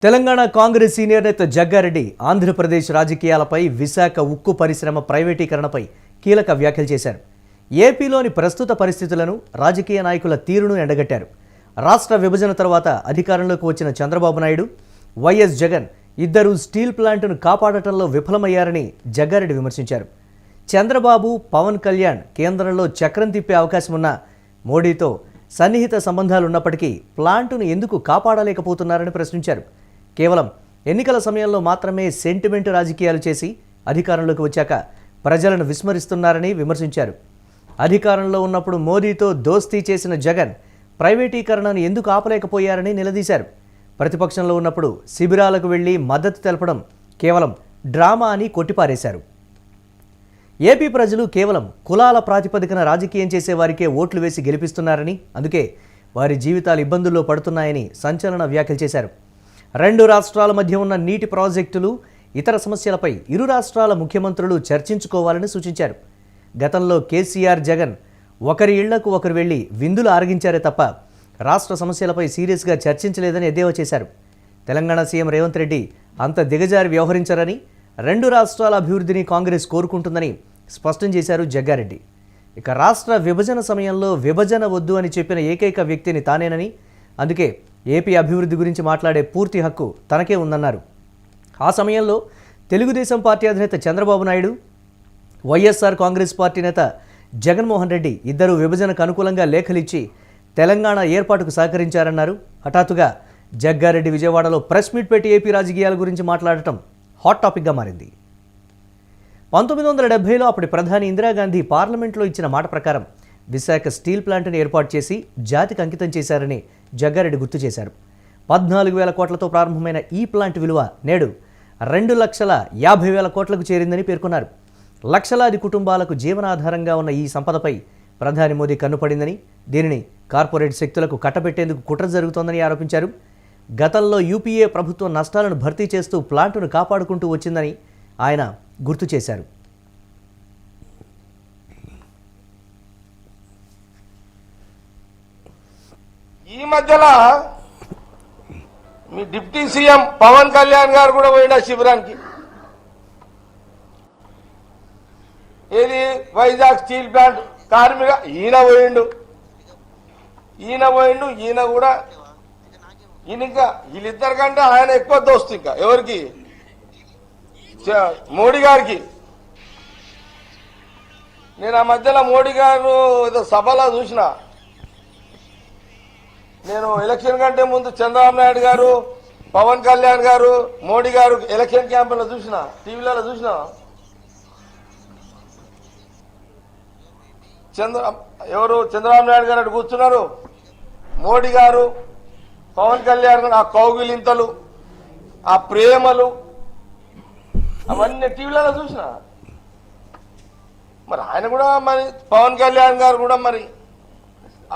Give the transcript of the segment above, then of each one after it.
Telangana Congress senior నేత జగ్గారెడ్డి ఆంధ్రప్రదేశ్ రాజకీయాలపై విశాఖ ఉక్కు పరిశ్రమ ప్రైవేటీకరణపై కీలక వ్యాఖ్యలు చేశారు. ఏపీలోని ప్రస్తుత పరిస్థితులను, రాజకీయ నాయకుల తీరును ఎండగట్టారు. రాష్ట్ర విభజన తర్వాత అధికారంలోకి వచ్చిన చంద్రబాబు నాయుడు, వైఎస్ జగన్ ఇద్దరూ స్టీల్ ప్లాంట్ను కాపాడటంలో విఫలమయ్యారని జగ్గారెడ్డి విమర్శించారు. చంద్రబాబు, పవన్ కళ్యాణ్ కేంద్రంలో చక్రం తిప్పే అవకాశం ఉన్న మోడీతో సన్నిహిత సంబంధాలున్నప్పటికీ ప్లాంటును ఎందుకు కాపాడలేకపోతున్నారని ప్రశ్నించారు. కేవలం ఎన్నికల సమయంలో మాత్రమే సెంటిమెంట్ రాజకీయాలు చేసి అధికారంలోకి వచ్చాక ప్రజలను విస్మరిస్తున్నారని విమర్శించారు. అధికారంలో ఉన్నప్పుడు మోదీతో దోస్తీ చేసిన జగన్ ప్రైవేటీకరణను ఎందుకు ఆపలేకపోయారని నిలదీశారు. ప్రతిపక్షంలో ఉన్నప్పుడు శిబిరాలకు వెళ్లి మద్దతు తెలపడం కేవలం డ్రామా అని కొట్టిపారేశారు. ఏపీ ప్రజలు కేవలం కులాల ప్రాతిపదికన రాజకీయం చేసే వారికే ఓట్లు వేసి గెలిపిస్తున్నారని, అందుకే వారి జీవితాలు ఇబ్బందుల్లో పడుతున్నాయని సంచలన వ్యాఖ్యలు చేశారు. రెండు రాష్ట్రాల మధ్య ఉన్న నీటి ప్రాజెక్టులు, ఇతర సమస్యలపై ఇరు రాష్ట్రాల ముఖ్యమంత్రులు చర్చించుకోవాలని సూచించారు. గతంలో కేసీఆర్, జగన్ ఒకరి ఇళ్లకు ఒకరు వెళ్లి విందులు ఆరగించారే తప్ప రాష్ట్ర సమస్యలపై సీరియస్గా చర్చించలేదని ఎద్దేవా చేశారు. తెలంగాణ సీఎం రేవంత్ రెడ్డి అంత దిగజారి వ్యవహరించారని, రెండు రాష్ట్రాల అభివృద్ధిని కాంగ్రెస్ కోరుకుంటుందని స్పష్టం చేశారు జగ్గారెడ్డి. ఇక రాష్ట్ర విభజన సమయంలో విభజన వద్దు అని చెప్పిన ఏకైక వ్యక్తిని తానేనని, అందుకే ఏపీ అభివృద్ధి గురించి మాట్లాడే పూర్తి హక్కు తనకే ఉందన్నారు. ఆ సమయంలో తెలుగుదేశం పార్టీ అధినేత చంద్రబాబు నాయుడు, వైఎస్ఆర్ కాంగ్రెస్ పార్టీ నేత జగన్మోహన్ రెడ్డి ఇద్దరు విభజనకు అనుకూలంగా లేఖలిచ్చి తెలంగాణ ఏర్పాటుకు సహకరించారన్నారు. హఠాత్తుగా జగ్గారెడ్డి విజయవాడలో ప్రెస్ మీట్ పెట్టి ఏపీ రాజకీయాల గురించి మాట్లాడటం హాట్ టాపిక్గా మారింది. 1970లో అప్పటి ప్రధాని ఇందిరాగాంధీ పార్లమెంట్లో ఇచ్చిన మాట ప్రకారం విశాఖ స్టీల్ ప్లాంట్ను ఏర్పాటు చేసి జాతికి అంకితం చేశారని జగ్గారెడ్డి గుర్తు చేశారు. 14,000 కోట్లతో ప్రారంభమైన ఈ ప్లాంట్ విలువ నేడు 2,50,000 కోట్లకు చేరిందని పేర్కొన్నారు. లక్షలాది కుటుంబాలకు జీవనాధారంగా ఉన్న ఈ సంపదపై ప్రధాని మోదీ కన్నుపడిందని, దీనిని కార్పొరేట్ శక్తులకు కట్టబెట్టేందుకు కుట్ర జరుగుతోందని ఆరోపించారు. గతంలో యూపీఏ ప్రభుత్వం నష్టాలను భర్తీ చేస్తూ ప్లాంటును కాపాడుకుంటూ వచ్చిందని ఆయన గుర్తు చేశారు. ఈ మధ్యలో మీ డిప్యూటీ సీఎం పవన్ కళ్యాణ్ గారు కూడా పోయిన శిబిరానికి. ఏది వైజాగ్ స్టీల్ ప్లాంట్ కార్మిక ఈయన పోయిండు. ఈయన కూడా ఇంకా వీళ్ళిద్దరి కంటే ఆయన ఎక్కువ దోస్తు. ఇంకా ఎవరికి? మోడీ గారికి. నేను ఆ మధ్యలో మోడీ గారు ఏదో సభలో చూసిన. నేను ఎలక్షన్ కంటే ముందు చంద్రబాబు నాయుడు గారు, పవన్ కళ్యాణ్ గారు, మోడీ గారు ఎలక్షన్ క్యాంపెయిన్లో చూసిన, టీవీలలో చూసిన. చంద్రబాబు నాయుడు గారు అటు కూర్చున్నారు, మోడీ గారు, పవన్ కళ్యాణ్ గారు, ఆ కౌగిలింతలు, ఆ ప్రేమలు అవన్నీ టీవీలలో చూసిన. మరి ఆయన కూడా మరి పవన్ కళ్యాణ్ గారు కూడా మరి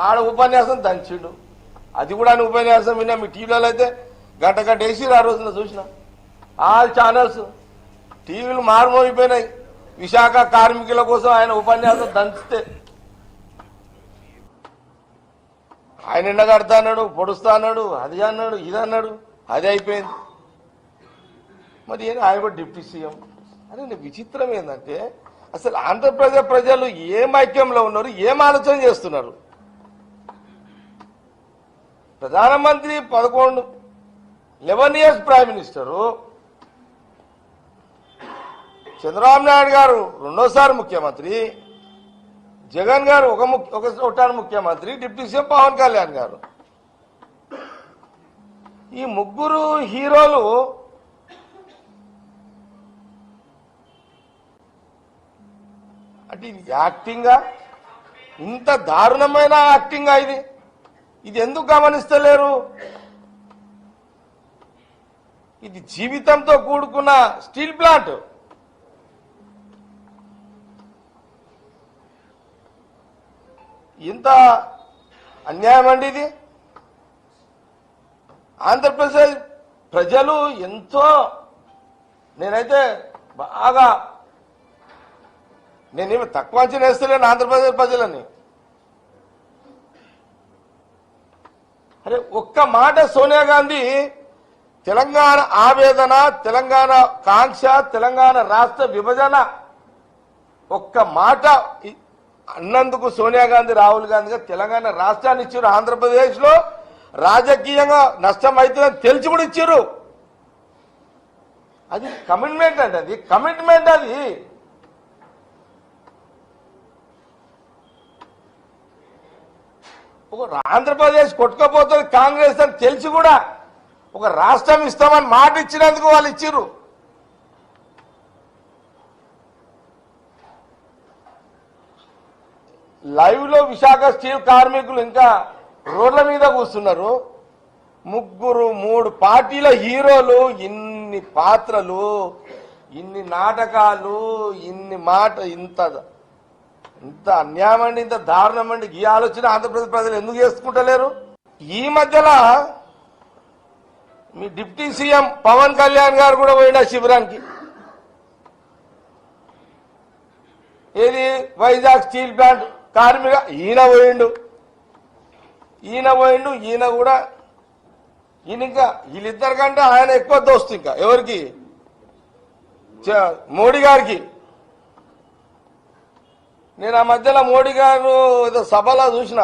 ఆడ ఉపన్యాసం దంచిండు. అది కూడా ఆయన ఉపన్యాసం విన్నా. మీ టీవీలలో అయితే గంట వేసి ఆ రోజున చూసిన. ఆల్ ఛానల్స్ టీవీలు మారుమోగిపోయినాయి. విశాఖ కార్మికుల కోసం ఆయన ఉపన్యాసం దంచితే ఆయన ఎండగడతా అన్నాడు, పొడుస్తా అన్నాడు, అది అన్నాడు, ఇది అన్నాడు, అది అయిపోయింది. మరి ఆయన కూడా డిప్యూటీ సీఎం. అదే విచిత్రం ఏంటంటే అసలు ఆంధ్రప్రదేశ్ ప్రజలు ఏం ఐక్యంలో ఉన్నారు, ఏం ఆలోచన చేస్తున్నారు? ప్రధానమంత్రి 11 years prime minister, Chandrababu Naidu గారు రెండోసారి ముఖ్యమంత్రి, జగన్ గారు ఒకసారి ముఖ్యమంత్రి, డిప్యూటీ సీఎం పవన్ కళ్యాణ్ గారు. ఈ ముగ్గురు హీరోలు అంటే యాక్టింగా, ఇంత దారుణమైన యాక్టింగా ఇది ఎందుకు గమనిస్తలేరు? ఇది జీవితంతో కూడుకున్న స్టీల్ ప్లాంట్. ఇంత అన్యాయం అండి ఇది. ఆంధ్రప్రదేశ్ ప్రజలు ఎంతో, నేనైతే బాగా, నేనేమి తక్కువ అంచనా వేస్తలేను ఆంధ్రప్రదేశ్ ప్రజలని. అరే ఒక్క మాట సోనియా గాంధీ తెలంగాణ ఆవేదన, తెలంగాణ కాంక్ష, తెలంగాణ రాష్ట్ర విభజన ఒక్క మాట అన్నందుకు సోనియా గాంధీ, రాహుల్ గాంధీ గారు తెలంగాణ రాష్ట్రాన్ని ఇచ్చారు. ఆంధ్రప్రదేశ్ లో రాజకీయంగా నష్టం అవుతుందని తెలిసి కూడా ఇచ్చారు. అది కమిట్మెంట్ అండి, అది కమిట్మెంట్. అది ఒక ఆంధ్రప్రదేశ్ కొట్టుకపోతుంది కాంగ్రెస్ అని తెలిసి కూడా ఒక రాష్ట్రం ఇస్తామని మాట ఇచ్చినందుకు వాళ్ళు ఇచ్చిర్రు. లైవ్ లో విశాఖ స్టీల్ కార్మికులు ఇంకా రోడ్ల మీద కూర్చున్నారు. ముగ్గురు 3 పార్టీల హీరోలు, ఇన్ని పాత్రలు, ఇన్ని నాటకాలు, ఇన్ని మాట, ఇంత అన్యాయం అండి, ఇంత దారుణం అండి. ఈ ఆలోచన ఆంధ్రప్రదేశ్ ప్రజలు ఎందుకు చేసుకుంటలేరు? ఈ మధ్యలో మీ డిప్యూటీ సీఎం పవన్ కళ్యాణ్ గారు కూడా పోయిన శిబిరానికి. ఏది వైజాగ్ స్టీల్ ప్లాంట్ కార్మిక ఈయన పోయిండు. ఈయన కూడా ఇంకా వీళ్ళిద్దరి కంటే ఆయన ఎక్కువ దోస్తు. ఇంకా ఎవరికి? మోడీ గారికి. నేను ఆ మధ్యలో మోడీ గారు ఏదో సభలో చూసిన